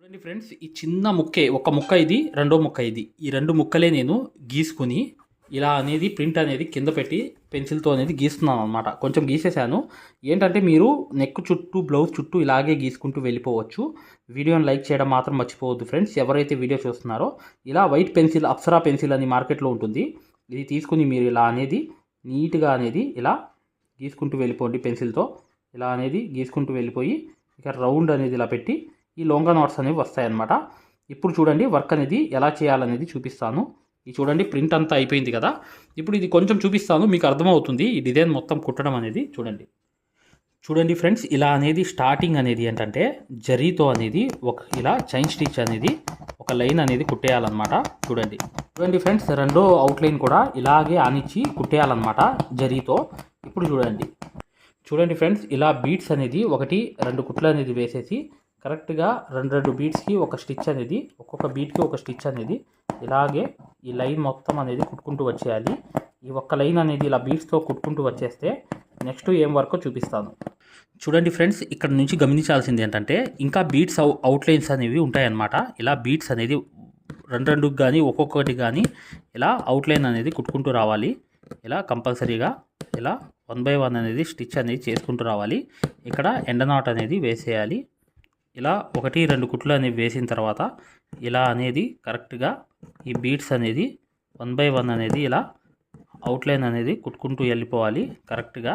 చూడండి ఫ్రెండ్స్, ఈ చిన్న ముక్కే ఒక ముక్క ఇది, రెండో ముక్క ఇది. ఈ రెండు ముక్కలే నేను గీసుకుని ఇలా అనేది ప్రింట్ అనేది కింద పెట్టి పెన్సిల్తో అనేది గీస్తున్నాను అనమాట. కొంచెం గీసేసాను. ఏంటంటే మీరు నెక్ చుట్టూ బ్లౌజ్ చుట్టూ ఇలాగే గీసుకుంటూ వెళ్ళిపోవచ్చు. వీడియోని లైక్ చేయడం మాత్రం మర్చిపోవద్దు ఫ్రెండ్స్. ఎవరైతే వీడియో చూస్తున్నారో ఇలా వైట్ పెన్సిల్, అప్సరా పెన్సిల్ అని మార్కెట్లో ఉంటుంది. ఇది తీసుకుని మీరు ఇలా అనేది నీట్గా అనేది ఇలా గీసుకుంటూ వెళ్ళిపోండి. పెన్సిల్తో ఇలా అనేది గీసుకుంటూ వెళ్ళిపోయి ఇక రౌండ్ అనేది ఇలా పెట్టి ఈ లొంగా నాట్స్ అనేవి వస్తాయన్నమాట. ఇప్పుడు చూడండి వర్క్ అనేది ఎలా చేయాలనేది చూపిస్తాను. ఇది చూడండి ప్రింట్ అంతా అయిపోయింది కదా. ఇప్పుడు ఇది కొంచెం చూపిస్తాను, మీకు అర్థమవుతుంది ఈ డిజైన్ మొత్తం కుట్టడం అనేది. చూడండి ఫ్రెండ్స్, ఇలా అనేది స్టార్టింగ్ అనేది ఏంటంటే జరీతో అనేది ఒక ఇలా చైన్ స్టిచ్ అనేది ఒక లైన్ అనేది కుట్టేయాలన్నమాట. చూడండి ఫ్రెండ్స్, రెండో అవుట్లైన్ కూడా ఇలాగే ఆనిచ్చి కుట్టేయాలన్నమాట జరీతో. ఇప్పుడు చూడండి ఫ్రెండ్స్, ఇలా బీట్స్ అనేది ఒకటి రెండు కుట్లు అనేది వేసేసి కరెక్ట్గా రెండు బీట్స్కి ఒక స్టిచ్ అనేది, ఒక్కొక్క బీట్కి ఒక స్టిచ్ అనేది ఇలాగే ఈ లైన్ మొత్తం అనేది కుట్టుకుంటూ వచ్చేయాలి. ఈ ఒక్క లైన్ అనేది ఇలా బీట్స్తో కుట్టుకుంటూ వచ్చేస్తే నెక్స్ట్ ఏం వర్కో చూపిస్తాను. చూడండి ఫ్రెండ్స్, ఇక్కడ నుంచి గమనించాల్సింది ఏంటంటే ఇంకా బీట్స్ అవుట్లైన్స్ అనేవి ఉంటాయన్నమాట. ఇలా బీట్స్ అనేది రెండు కానీ ఒక్కొక్కటి కానీ ఇలా అవుట్లైన్ అనేది కుట్టుకుంటూ రావాలి. ఇలా కంపల్సరీగా ఇలా 1 by 1 అనేది స్టిచ్ అనేది చేసుకుంటూ రావాలి. ఇక్కడ ఎండ నాట్ అనేది వేసేయాలి. ఇలా 1-2 కుట్లు అనేవి వేసిన తర్వాత ఇలా అనేది కరెక్ట్గా ఈ బీట్స్ అనేది 1 by 1 అనేది ఇలా అవుట్లైన్ అనేది కుట్టుకుంటూ వెళ్ళిపోవాలి. కరెక్ట్గా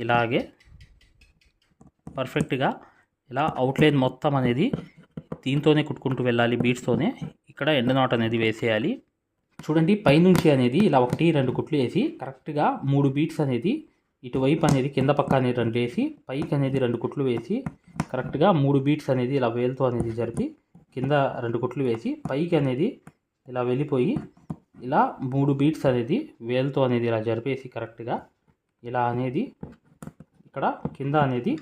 ఇలాగే పర్ఫెక్ట్గా ఇలా అవుట్లైన్ మొత్తం అనేది దీంతోనే కుట్టుకుంటూ వెళ్ళాలి, బీట్స్తోనే. ఇక్కడ ఎండ నాట్ అనేది వేసేయాలి. చూడండి పైనుంచి అనేది ఇలా 1-2 కుట్లు వేసి కరెక్ట్గా 3 బీట్స్ అనేది ఇటువైపు అనేది కింద పక్క అనేది 2 వేసి పైకి అనేది 2 కుట్లు వేసి కరెక్ట్గా 3 బీట్స్ అనేది ఇలా వేలుతో అనేది జరిపి కింద 2 కుట్లు వేసి పైకి అనేది ఇలా వెళ్ళిపోయి ఇలా 3 బీట్స్ అనేది వేలుతో అనేది ఇలా జరిపేసి కరెక్ట్గా ఇలా అనేది ఇక్కడ కింద అనేది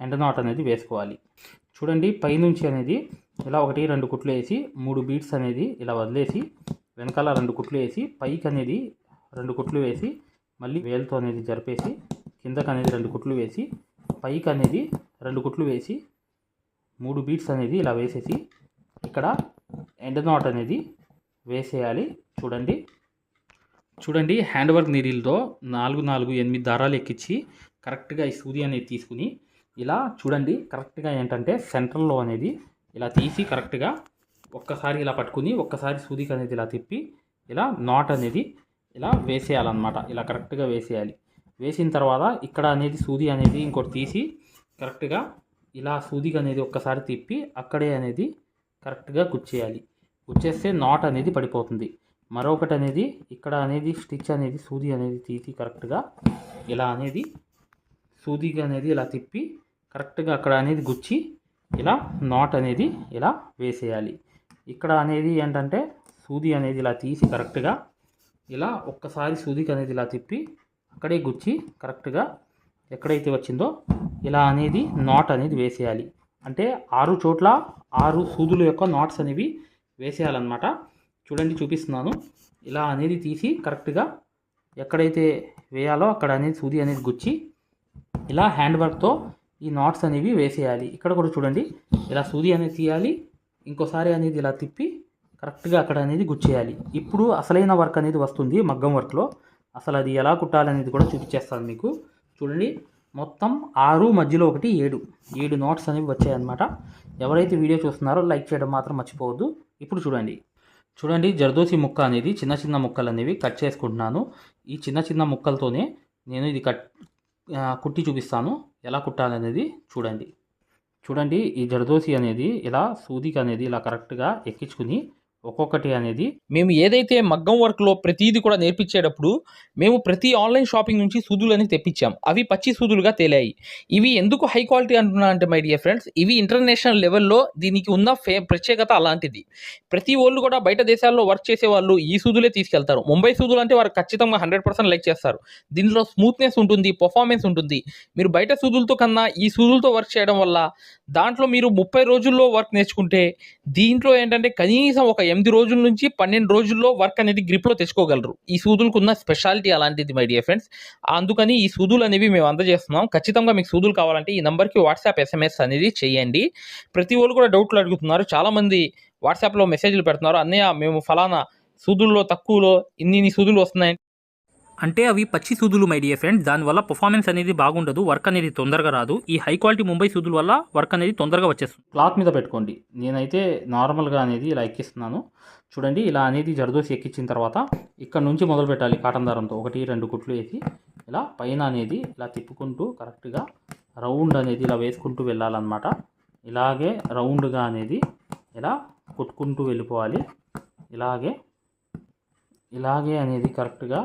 ఎండ నాట్ అనేది వేసుకోవాలి. చూడండి పైనుంచి అనేది ఇలా 1-2 కుట్లు వేసి 3 బీట్స్ అనేది ఇలా వదిలేసి వెనకాల 2 కుట్లు వేసి పైకి అనేది 2 కుట్లు వేసి మళ్ళీ వేలుతో అనేది జరిపేసి కిందకి అనేది 2 కుట్లు వేసి పైకి అనేది 2 కుట్లు వేసి 3 బీట్స్ అనేది ఇలా వేసేసి ఇక్కడ ఎండ్ నాట్ అనేది వేసేయాలి. చూడండి హ్యాండ్ వర్క్ నీడిల్తో 4-8 దారాలు ఎక్కించి కరెక్ట్గా ఈ సూది అనేది తీసుకుని ఇలా చూడండి కరెక్ట్గా ఏంటంటే సెంటర్లో అనేది ఇలా తీసి కరెక్ట్గా ఒక్కసారి ఇలా పట్టుకుని ఒక్కసారి సూదికి అనేది ఇలా తిప్పి ఇలా నాట్ అనేది ఇలా వేసేయాలన్నమాట. ఇలా కరెక్ట్గా వేసేయాలి. వేసిన తర్వాత ఇక్కడ అనేది సూది అనేది ఇంకోటి తీసి కరెక్ట్గా ఇలా సూదికి అనేది ఒక్కసారి తిప్పి అక్కడే అనేది కరెక్ట్గా గుచ్చేయాలి. గుచ్చేస్తే నాట్ అనేది పడిపోతుంది. మరొకటి అనేది ఇక్కడ అనేది స్టిచ్ అనేది సూది అనేది తీసి కరెక్ట్గా ఇలా అనేది సూదికి అనేది ఇలా తిప్పి కరెక్ట్గా అక్కడ అనేది గుచ్చి ఇలా నాట్ అనేది ఇలా వేసేయాలి. ఇక్కడ అనేది ఏంటంటే సూది అనేది ఇలా తీసి కరెక్ట్గా ఇలా ఒక్కసారి సూదికి అనేది ఇలా తిప్పి అక్కడే గుచ్చి కరెక్ట్గా ఎక్కడైతే వచ్చిందో ఇలా అనేది నాట్ అనేది వేసేయాలి. అంటే 6 చోట్ల 6 సూదుల యొక్క నాట్స్ అనేవి వేసేయాలన్నమాట. చూడండి చూపిస్తున్నాను. ఇలా అనేది తీసి కరెక్ట్గా ఎక్కడైతే వేయాలో అక్కడ అనేది సూది అనేది గుచ్చి ఇలా హ్యాండ్ వర్క్తో ఈ నాట్స్ అనేవి వేసేయాలి. ఇక్కడ కూడా చూడండి ఇలా సూది అనేది తీయాలి, ఇంకోసారి అనేది ఇలా తిప్పి కరెక్ట్గా అక్కడ అనేది గుచ్చేయాలి. ఇప్పుడు అసలైన వర్క్ అనేది వస్తుంది మగ్గం వర్క్లో. అసలు అది ఎలా కుట్టాలనేది కూడా చూపించేస్తాను మీకు. చూడండి మొత్తం 6 మధ్యలో 1 7 నాట్స్ అనేవి వచ్చాయన్నమాట. ఎవరైతే వీడియో చూస్తున్నారో లైక్ చేయడం మాత్రం మర్చిపోవద్దు. ఇప్పుడు చూడండి జర్దోసి ముక్క అనేది చిన్న ముక్కలు అనేవి కట్ చేసుకుంటున్నాను. ఈ చిన్న ముక్కలతోనే నేను ఇది కుట్టి చూపిస్తాను ఎలా కుట్టాలనేది. చూడండి ఈ జర్దోసి అనేది ఇలా సూదికి అనేది ఇలా కరెక్ట్గా ఎక్కించుకుని ఒక్కొక్కటి అనేది మేము ఏదైతే మగ్గం వర్క్లో ప్రతిదీ కూడా నేర్పించేటప్పుడు మేము ప్రతి ఆన్లైన్ షాపింగ్ నుంచి సూదులు అనేది తెప్పించాం. అవి పచ్చి సూదులుగా తేలాయి. ఇవి ఎందుకు హై క్వాలిటీ అంటున్నా అంటే మై డియర్ ఫ్రెండ్స్, ఇవి ఇంటర్నేషనల్ లెవెల్లో దీనికి ఉన్న ప్రత్యేకత అలాంటిది. ప్రతి వాళ్ళు కూడా బయట దేశాల్లో వర్క్ చేసే వాళ్ళు ఈ సూదులే తీసుకెళ్తారు. ముంబై సూదులు అంటే వారు ఖచ్చితంగా 100% లైక్ చేస్తారు. దీనిలో స్మూత్నెస్ ఉంటుంది, పర్ఫార్మెన్స్ ఉంటుంది. మీరు బయట సూదులతో కన్నా ఈ సూదులతో వర్క్ చేయడం వల్ల దాంట్లో మీరు 30 రోజుల్లో వర్క్ నేర్చుకుంటే దీంట్లో ఏంటంటే కనీసం ఒక 8 రోజుల నుంచి 12 రోజుల్లో వర్క్ అనేది గ్రిప్లో తెచ్చుకోగలరు. ఈ సూదులకు ఉన్న స్పెషాలిటీ అలాంటిది మై డియర్ ఫ్రెండ్స్. అందుకని ఈ సూదులు అనేవి మేము అందజేస్తున్నాం. ఖచ్చితంగా మీకు సూదులు కావాలంటే ఈ నెంబర్కి వాట్సాప్ SMS అనేది చేయండి. ప్రతి వాళ్ళు కూడా డౌట్లు అడుగుతున్నారు. చాలామంది వాట్సాప్లో మెసేజ్లు పెడుతున్నారు, అన్నయ్య మేము ఫలానా సూదుల్లో తక్కువలో ఇన్ని సూదులు వస్తున్నాయి అంటే అవి పచ్చి సూదులు మై డియర్ ఫ్రెండ్స్. దానివల్ల పర్ఫార్మెన్స్ అనేది బాగుండదు, వర్క్ అనేది తొందరగా రాదు. ఈ హై క్వాలిటీ ముంబై సూదుల వల్ల వర్క్ అనేది తొందరగా వచ్చేస్తుంది. క్లాత్ మీద పెట్టుకోండి. నేనైతే నార్మల్గా అనేది ఇలా ఎక్కిస్తున్నాను చూడండి. ఇలా అనేది జరదోసి ఎక్కించిన తర్వాత ఇక్కడ నుంచి మొదలు పెట్టాలి. కాటన్ దారంతో 1-2 కుట్లు వేసి ఇలా పైన అనేది ఇలా తిప్పుకుంటూ కరెక్ట్గా రౌండ్ అనేది ఇలా వేసుకుంటూ వెళ్ళాలన్నమాట. ఇలాగే రౌండ్గా అనేది ఇలా కుట్టుకుంటూ వెళ్ళిపోవాలి. ఇలాగే అనేది కరెక్ట్గా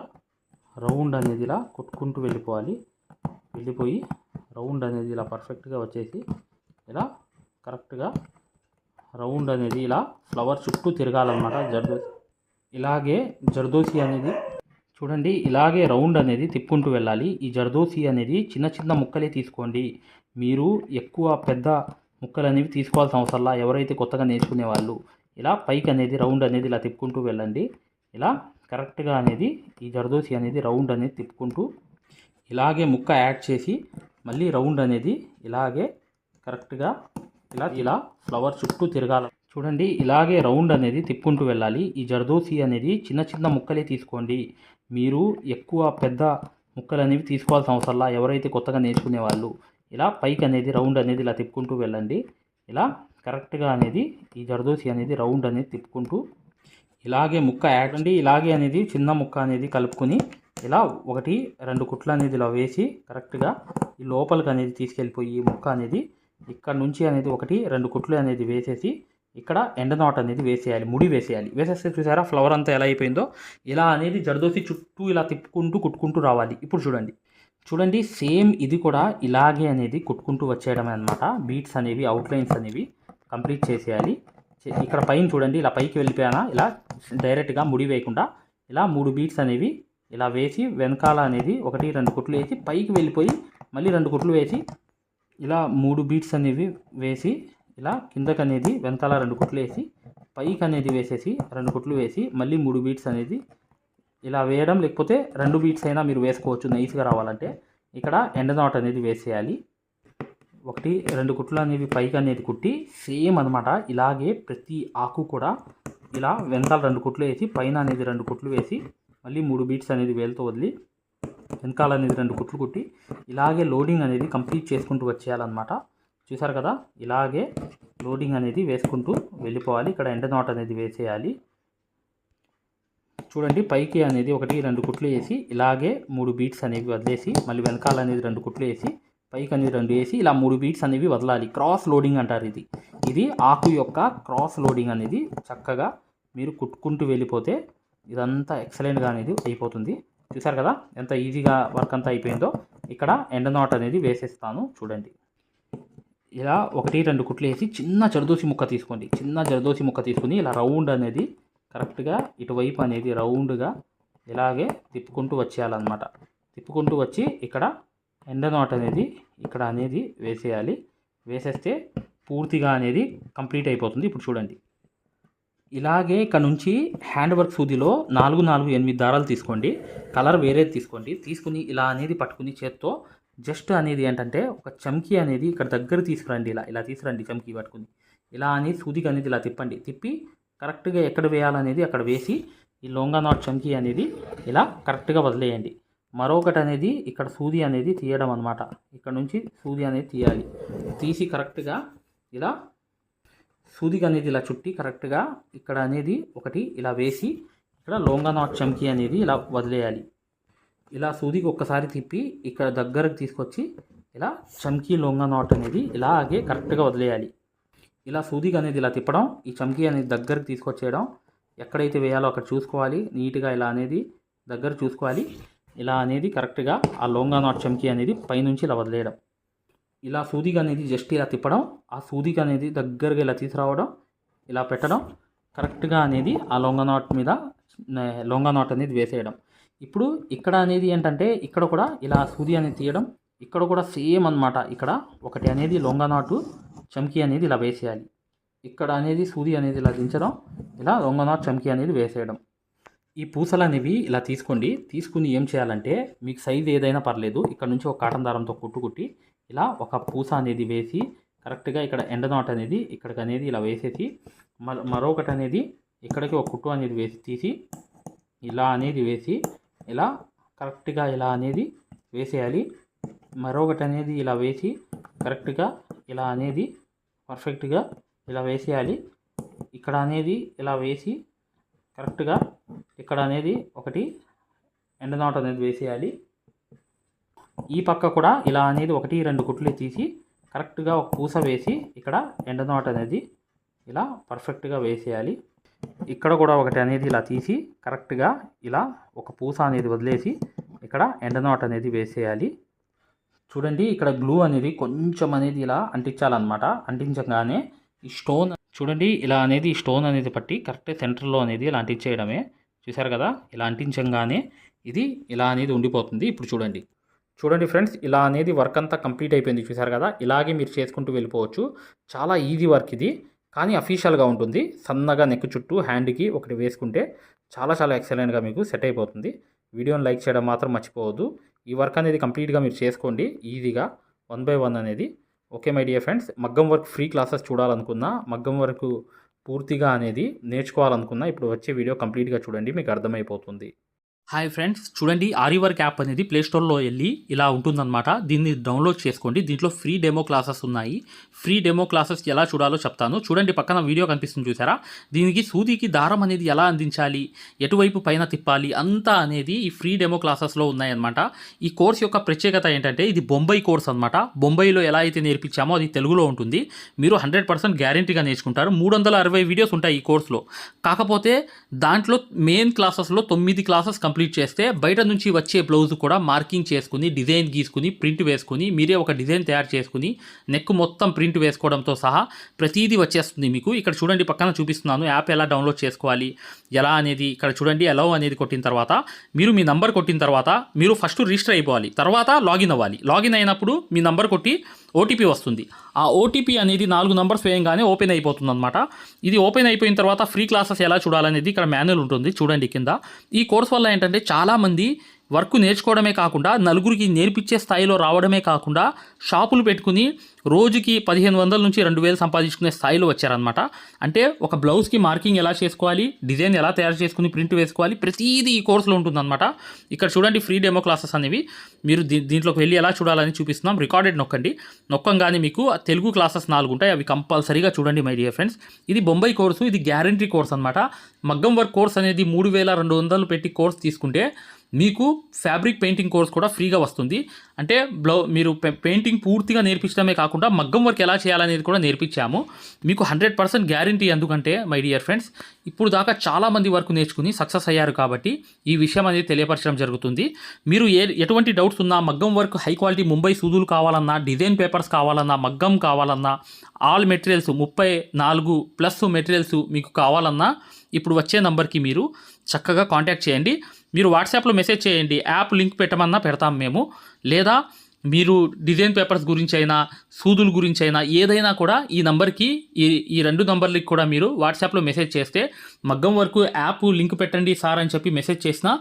రౌండ్ అనేది ఇలా కుట్టుకుంటూ వెళ్ళిపోయి రౌండ్ అనేది ఇలా పర్ఫెక్ట్గా వచ్చేసి ఇలా కరెక్ట్గా రౌండ్ అనేది ఇలా ఫ్లవర్ చుట్టూ తిరగాలన్నమాట. ఇలాగే జర్దోసి అనేది చూడండి, ఇలాగే రౌండ్ అనేది తిప్పుకుంటూ వెళ్ళాలి. ఈ జర్దోసి అనేది చిన్న చిన్న ముక్కలే తీసుకోండి. మీరు ఎక్కువ పెద్ద ముక్కలు అనేవి తీసుకోవాల్సిన అవసరంలా. ఎవరైతే కొత్తగా నేర్చుకునే వాళ్ళు ఇలా పైకి అనేది రౌండ్ అనేది ఇలా తిప్పుకుంటూ వెళ్ళండి. ఇలా కరెక్ట్గా అనేది ఈ జర్దోసి అనేది రౌండ్ అనేది తిప్పుకుంటూ ఇలాగే ముక్క యాడ్ చేసి మళ్ళీ రౌండ్ అనేది ఇలాగే కరెక్ట్గా ఇలా ఫ్లవర్ చుట్టూ తిరగాలి. చూడండి, ఇలాగే రౌండ్ అనేది తిప్పుకుంటూ వెళ్ళాలి. ఈ జర్దోసి అనేది చిన్న చిన్న ముక్కలే తీసుకోండి. మీరు ఎక్కువ పెద్ద ముక్కలు అనేవి తీసుకోవాల్సిన అవసరంలా. ఎవరైతే కొత్తగా నేర్చుకునే వాళ్ళు ఇలా పైకి అనేది రౌండ్ అనేది ఇలా తిప్పుకుంటూ వెళ్ళండి. ఇలా కరెక్ట్గా అనేది ఈ జర్దోసి అనేది రౌండ్ అనేది తిప్పుకుంటూ ఇలాగే ముక్క యాడ్ అండి. ఇలాగే అనేది చిన్న ముక్క అనేది కలుపుకొని ఇలా 1-2 కుట్లు అనేది ఇలా వేసి కరెక్ట్గా ఈ లోపలికి అనేది తీసుకెళ్ళిపోయి ఈ ముక్క అనేది ఇక్కడ నుంచి అనేది 1-2 కుట్లు అనేది వేసేసి ఇక్కడ ఎండ నాట్ అనేది వేసేయాలి, ముడి వేసేయాలి. వేసేస్తే చూసారా ఫ్లవర్ అంతా ఎలా అయిపోయిందో. ఇలా అనేది జర్దోసి చుట్టూ ఇలా తిప్పుకుంటూ కుట్టుకుంటూ రావాలి. ఇప్పుడు చూడండి సేమ్ ఇది కూడా ఇలాగే అనేది కుట్టుకుంటూ వచ్చేయడమే అనమాట. బీట్స్ అనేవి అవుట్లైన్స్ అనేవి కంప్లీట్ చేసేయాలి. ఇక్కడ పైన చూడండి ఇలా పైకి వెళ్ళిపోయానా, ఇలా డైరెక్ట్గా ముడి వేయకుండా ఇలా 3 బీట్స్ అనేవి ఇలా వేసి వెనకాల అనేది 1-2 కుట్లు వేసి పైకి వెళ్ళిపోయి మళ్ళీ 2 కుట్లు వేసి ఇలా 3 బీట్స్ అనేవి వేసి ఇలా కిందకి అనేది వెనకాల 2 కుట్లు వేసి పైకి అనేది వేసేసి 2 కుట్లు వేసి మళ్ళీ 3 బీట్స్ అనేది ఇలా వేయడం. లేకపోతే 2 బీట్స్ అయినా మీరు వేసుకోవచ్చు నైస్గా రావాలంటే. ఇక్కడ ఎండ నాట్ అనేది వేసేయాలి. 1-2 కుట్లు అనేవి పైకి అనేది కుట్టి సేమ్ అనమాట. ఇలాగే ప్రతి ఆకు కూడా ఇలా వెనకాల 2 కుట్లు వేసి పైన అనేది 2 కుట్లు వేసి మళ్ళీ 3 బీట్స్ అనేది వేలుతో వదిలి వెనకాల అనేది 2 కుట్లు కుట్టి ఇలాగే లోడింగ్ అనేది కంప్లీట్ చేసుకుంటూ వచ్చేయాలన్నమాట. చూసారు కదా, ఇలాగే లోడింగ్ అనేది వేసుకుంటూ వెళ్ళిపోవాలి. ఇక్కడ ఎండ నాట్ అనేది వేసేయాలి. చూడండి, పైకి అనేది 1-2 కుట్లు వేసి ఇలాగే 3 బీట్స్ అనేవి వదిలేసి మళ్ళీ వెనకాల అనేది 2 కుట్లు వేసి పైకి అనేది 2 వేసి ఇలా 3 బీట్స్ అనేవి వదలాలి. క్రాస్ లోడింగ్ అంటారు ఇది ఆకు యొక్క క్రాస్ లోడింగ్ అనేది చక్కగా మీరు కుట్టుకుంటూ వెళ్ళిపోతే ఇదంతా ఎక్సలెంట్గా అనేది అయిపోతుంది. చూసారు కదా ఎంత ఈజీగా వర్క్ అంతా అయిపోయిందో. ఇక్కడ ఎండ నాట్ అనేది వేసేస్తాను చూడండి. ఇలా 1-2 కుట్లు వేసి చిన్న జర్దోసి ముక్క తీసుకోండి. చిన్న జర్దోసి ముక్క తీసుకుని ఇలా రౌండ్ అనేది కరెక్ట్గా ఇటువైపు అనేది రౌండ్గా ఇలాగే తిప్పుకుంటూ వచ్చేయాలన్నమాట. తిప్పుకుంటూ వచ్చి ఇక్కడ ఎండ నాట్ అనేది ఇక్కడ అనేది వేసేయాలి. వేసేస్తే పూర్తిగా అనేది కంప్లీట్ అయిపోతుంది. ఇప్పుడు చూడండి, ఇలాగే ఇక్కడ నుంచి హ్యాండ్ వర్క్ సూదిలో 4-8 దారాలు తీసుకోండి. కలర్ వేరేది తీసుకుని ఇలా అనేది పట్టుకుని చేత్తో జస్ట్ అనేది ఏంటంటే ఒక చమ్కీ అనేది ఇక్కడ దగ్గర తీసుకురండి. ఇలా తీసుకురండి చమ్కీ పట్టుకుని. ఇలా అనేది సూదికి అనేది ఇలా తిప్పి కరెక్ట్గా ఎక్కడ వేయాలనేది అక్కడ వేసి ఈ లొంగా నాట్ చమ్కీ అనేది ఇలా కరెక్ట్గా వదిలేయండి. మరొకటి అనేది ఇక్కడ సూది అనేది తీయడం అనమాట. ఇక్కడ నుంచి సూది అనేది తీయాలి. తీసి కరెక్ట్గా ఇలా సూదికి అనేది ఇలా చుట్టి కరెక్ట్గా ఇక్కడ అనేది ఒకటి ఇలా వేసి ఇక్కడ లొంగా నాట్ చమ్కీ అనేది ఇలా వదిలేయాలి. ఇలా సూదికి ఒక్కసారి తిప్పి ఇక్కడ దగ్గరకు తీసుకొచ్చి ఇలా చమ్కీ లొంగా నాట్ అనేది ఇలాగే కరెక్ట్గా వదిలేయాలి. ఇలా సూదికి అనేది ఇలా తిప్పడం, ఈ చమ్కీ అనేది దగ్గరకు తీసుకొచ్చేయడం. ఎక్కడైతే వేయాలో అక్కడ చూసుకోవాలి. నీట్గా ఇలా అనేది దగ్గర చూసుకోవాలి. ఇలా అనేది కరెక్ట్గా ఆ లొంగా నాట్ చమ్కీ అనేది పైనుంచి ఇలా వదిలేయడం. ఇలా సూదికి అనేది జస్ట్ ఇలా తిప్పడం, ఆ సూదికి అనేది దగ్గరగా ఇలా తీసుకురావడం, ఇలా పెట్టడం, కరెక్ట్గా అనేది ఆ లొంగా నాట్ మీద లొంగా నాట్ అనేది వేసేయడం. ఇప్పుడు ఇక్కడ అనేది ఏంటంటే ఇక్కడ కూడా ఇలా సూది అనేది తీయడం, ఇక్కడ కూడా సేమ్ అన్నమాట. ఇక్కడ ఒకటి అనేది లొంగా నాటు చమ్కీ అనేది ఇలా వేసేయాలి. ఇక్కడ అనేది సూది అనేది ఇలా దించడం, ఇలా రొంగనాథ్ చమ్కీ అనేది వేసేయడం. ఈ పూసలు అనేవి ఇలా తీసుకుని ఏం చేయాలంటే మీకు సైజు ఏదైనా పర్లేదు, ఇక్కడ నుంచి ఒక కాటన్ దారంతో కుట్టి ఇలా ఒక పూస అనేది వేసి కరెక్ట్గా ఇక్కడ ఎండ నాట్ అనేది ఇక్కడికి అనేది ఇలా వేసేసి మరొకటి అనేది ఇక్కడికి ఒక కుట్టు అనేది తీసి ఇలా అనేది వేసి ఇలా కరెక్ట్గా ఇలా అనేది వేసేయాలి. మరొకటి అనేది ఇలా వేసి కరెక్ట్గా ఇలా అనేది పర్ఫెక్ట్గా ఇలా వేసేయాలి. ఇక్కడ అనేది ఇలా వేసి కరెక్ట్గా ఇక్కడ అనేది ఒకటి ఎండ నాట్ అనేది వేసేయాలి. ఈ పక్క కూడా ఇలా అనేది 1-2 కుట్లు తీసి కరెక్ట్గా ఒక పూస వేసి ఇక్కడ ఎండ నాట్ అనేది ఇలా పర్ఫెక్ట్గా వేసేయాలి. ఇక్కడ కూడా ఒకటి అనేది ఇలా తీసి కరెక్ట్గా ఇలా ఒక పూస అనేది వదిలేసి ఇక్కడ ఎండ నాట్ అనేది వేసేయాలి. చూడండి ఇక్కడ గ్లూ అనేది కొంచెం అనేది ఇలా అంటించాలన్నమాట. అంటించగానే ఈ స్టోన్ చూడండి ఇలా అనేది ఈ స్టోన్ అనేది పట్టి కరెక్ట్ సెంటర్లో అనేది ఇలా అంటించేయడమే. చూసారు కదా, ఇలా అంటించగానే ఇది ఇలా అనేది ఉండిపోతుంది. ఇప్పుడు చూడండి ఫ్రెండ్స్, ఇలా అనేది వర్క్ అంతా కంప్లీట్ అయిపోయింది. చూసారు కదా, ఇలాగే మీరు చేసుకుంటూ వెళ్ళిపోవచ్చు. చాలా ఈజీ వర్క్ ఇది, కానీ అఫీషియల్గా ఉంటుంది. సన్నగా నెక్ చుట్టూ హ్యాండ్కి ఒకటి వేసుకుంటే చాలా ఎక్సలెంట్గా మీకు సెట్ అయిపోతుంది. వీడియోని లైక్ చేయడం మాత్రం మర్చిపోవద్దు. ఈ వర్క్ అనేది కంప్లీట్గా మీరు చేసుకోండి ఈజీగా 1 by 1 అనేది. ఓకే మై డియర్ ఫ్రెండ్స్, మగ్గం వర్క్ ఫ్రీ క్లాసెస్ చూడాలనుకున్నా, మగ్గం వర్క్ పూర్తిగా అనేది నేర్చుకోవాలనుకున్నా ఇప్పుడు వచ్చే వీడియో కంప్లీట్గా చూడండి, మీకు అర్థమైపోతుంది. హాయ్ ఫ్రెండ్స్, చూడండి ఆరివర్క్ యాప్ అనేది ప్లేస్టోర్లో వెళ్ళి ఇలా ఉంటుందన్నమాట. దీన్ని డౌన్లోడ్ చేసుకోండి. దీంట్లో ఫ్రీ డెమో క్లాసెస్ ఉన్నాయి. ఫ్రీ డెమో క్లాసెస్ ఎలా చూడాలో చెప్తాను. చూడండి, పక్కన వీడియో కనిపిస్తుంది చూసారా, దీనికి సూదికి దారం అనేది ఎలా అందించాలి, ఎటువైపు పైన తిప్పాలి అంతా అనేది ఈ ఫ్రీ డెమో క్లాసెస్లో ఉన్నాయన్నమాట. ఈ కోర్స్ యొక్క ప్రత్యేకత ఏంటంటే ఇది బొంబాయి కోర్స్ అనమాట. బొంబాయిలో ఎలా అయితే నేర్పించామో అది తెలుగులో ఉంటుంది. మీరు 100% గ్యారంటీగా నేర్చుకుంటారు. 360 వీడియోస్ ఉంటాయి ఈ కోర్సులో. కాకపోతే దాంట్లో మెయిన్ క్లాసెస్లో 9 క్లాసెస్ కంప్లీట్ చేస్తే బయట నుంచి వచ్చే బ్లౌజ్ కూడా మార్కింగ్ చేసుకుని డిజైన్ గీసుకుని ప్రింట్ వేసుకుని మీరే ఒక డిజైన్ తయారు చేసుకుని నెక్ మొత్తం ప్రింట్ వేసుకోవడంతో సహా ప్రతిదీ వచ్చేస్తుంది మీకు. ఇక్కడ చూడండి, పక్కన చూపిస్తున్నాను యాప్ ఎలా డౌన్లోడ్ చేసుకోవాలి ఎలా అనేది. ఇక్కడ చూడండి, అలౌ అనేది కొట్టిన తర్వాత మీరు మీ నంబర్ కొట్టిన తర్వాత మీరు ఫస్ట్ రిజిస్టర్ అయిపోవాలి, తర్వాత లాగిన్ అవ్వాలి. లాగిన్ అయినప్పుడు మీ నంబర్ కొట్టి ఓటీపీ వస్తుంది. ఆ ఓటీపీ అనేది 4 నంబర్స్ వేయంగానే ఓపెన్ అయిపోతుంది అనమాట. ఇది ఓపెన్ అయిపోయిన తర్వాత ఫ్రీ క్లాసెస్ ఎలా చూడాలనేది ఇక్కడ మాన్యువల్ ఉంటుంది. చూడండి కింద. ఈ కోర్స్ వల్ల ఏంటంటే చాలామంది వర్క్ నేర్చుకోవడమే కాకుండా నలుగురికి నేర్పించే స్థాయిలో రావడమే కాకుండా షాపులు పెట్టుకుని రోజుకి 1500 నుంచి 2000 సంపాదించుకునే స్థాయిలో వచ్చారనమాట. అంటే ఒక బ్లౌజ్కి మార్కింగ్ ఎలా చేసుకోవాలి, డిజైన్ ఎలా తయారు చేసుకుని ప్రింట్ వేసుకోవాలి, ప్రతిదీ ఈ కోర్సులో ఉంటుందన్నమాట. ఇక్కడ చూడండి ఫ్రీ డెమో క్లాసెస్ అనేవి మీరు దీంట్లోకి వెళ్ళి ఎలా చూడాలని చూపిస్తున్నాం. రికార్డెడ్ నొక్కంగానే మీకు తెలుగు క్లాసెస్ 4 ఉంటాయి. అవి కంపల్సరీగా చూడండి మై డియర్ ఫ్రెండ్స్. ఇది బొంబాయి కోర్సు, ఇది గ్యారంటీ కోర్స్ అనమాట. మగ్గం వర్క్ కోర్స్ అనేది 3200 పెట్టి కోర్స్ తీసుకుంటే మీకు ఫ్యాబ్రిక్ పెయింటింగ్ కోర్స్ కూడా ఫ్రీగా వస్తుంది. అంటే మీరు పెయింటింగ్ పూర్తిగా నేర్పించడమే కాకుండా మగ్గం వర్క్ ఎలా చేయాలనేది కూడా నేర్పించాము మీకు. 100% గ్యారంటీ. ఎందుకంటే మై డియర్ ఫ్రెండ్స్, ఇప్పుడు దాకా చాలామంది వర్క్ నేర్చుకుని సక్సెస్ అయ్యారు కాబట్టి ఈ విషయం అనేది తెలియపరచడం జరుగుతుంది. మీరు ఎటువంటి డౌట్స్ ఉన్నా, మగ్గం వర్క్ హై క్వాలిటీ ముంబై సూదులు కావాలన్నా, డిజైన్ పేపర్స్ కావాలన్నా, మగ్గం కావాలన్నా, ఆల్ మెటీరియల్స్ 34+ మెటీరియల్స్ మీకు కావాలన్నా ఇప్పుడు వచ్చే నంబర్కి మీరు చక్కగా కాంటాక్ట్ చేయండి. మీరు వాట్సాప్లో మెసేజ్ చేయండి, యాప్ లింక్ పెట్టమన్నా పెడతాం మేము. లేదా మీరు డిజైన్ పేపర్స్ గురించి అయినా, సూదుల గురించి అయినా ఏదైనా కూడా ఈ నంబర్కి, ఈ 2 నంబర్లకి కూడా మీరు వాట్సాప్లో మెసేజ్ చేస్తే మగ్గం వరకు యాప్ లింక్ పెట్టండి సార్ అని చెప్పి మెసేజ్ చేసినా,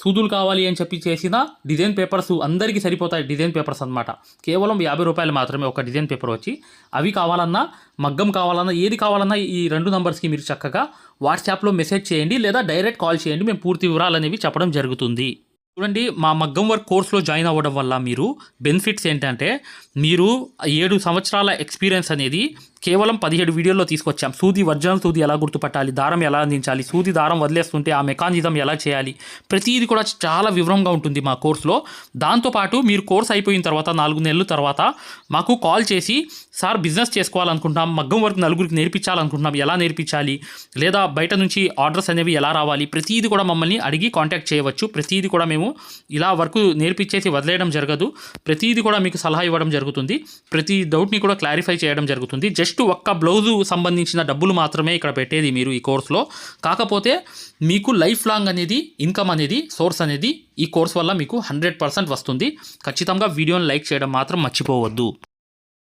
సూదులు కావాలి అని చెప్పి చేసిన డిజైన్ పేపర్స్ అందరికీ సరిపోతాయి. డిజైన్ పేపర్స్ అనమాట. కేవలం 50 రూపాయలు మాత్రమే ఒక డిజైన్ పేపర్ వచ్చి. అవి కావాలన్నా, మగ్గం కావాలన్నా, ఏది కావాలన్నా ఈ 2 నంబర్స్కి మీరు చక్కగా వాట్సాప్లో మెసేజ్ చేయండి, లేదా డైరెక్ట్ కాల్ చేయండి. మేము పూర్తి వివరాలు అనేవి చెప్పడం జరుగుతుంది. చూడండి, మా మగ్గం వర్క్ కోర్సులో జాయిన్ అవ్వడం వల్ల మీరు బెనిఫిట్స్ ఏంటంటే, మీరు 7 సంవత్సరాల ఎక్స్పీరియన్స్ అనేది కేవలం 17 వీడియోల్లో తీసుకొచ్చాం. ఒరిజినల్ సూది ఎలా గుర్తుపట్టాలి, దారం ఎలా అందించాలి, సూది దారం వదిలేస్తుంటే ఆ మెకానిజం ఎలా చేయాలి, ప్రతిదీ కూడా చాలా వివరంగా ఉంటుంది మా కోర్సులో. దాంతోపాటు మీరు కోర్స్ అయిపోయిన తర్వాత 4 నెలల తర్వాత మాకు కాల్ చేసి, సార్ బిజినెస్ చేసుకోవాలనుకుంటున్నాం, మగ్గం వర్క్ నలుగురికి నేర్పించాలనుకుంటున్నాం, ఎలా నేర్పించాలి, లేదా బయట నుంచి ఆర్డర్స్ అనేవి ఎలా రావాలి, ప్రతిదీ కూడా మమ్మల్ని అడిగి కాంటాక్ట్ చేయవచ్చు. ప్రతిదీ కూడా మేము ఇలా వర్క్ నేర్పించేసి వదిలేయడం జరగదు. ప్రతిదీ కూడా మీకు సలహా ఇవ్వడం జరుగుతుంది. ప్రతి డౌట్ని కూడా క్లారిఫై చేయడం జరుగుతుంది. జస్ట్ ఒక్క బ్లౌజు సంబంధించిన డబ్బులు మాత్రమే ఇక్కడ పెట్టేది మీరు ఈ కోర్సులో. కాకపోతే మీకు లైఫ్ లాంగ్ అనేది ఇన్కమ్ అనేది, సోర్స్ అనేది ఈ కోర్స్ వల్ల మీకు 100% వస్తుంది. ఖచ్చితంగా వీడియోని లైక్ చేయడం మాత్రం మర్చిపోవద్దు.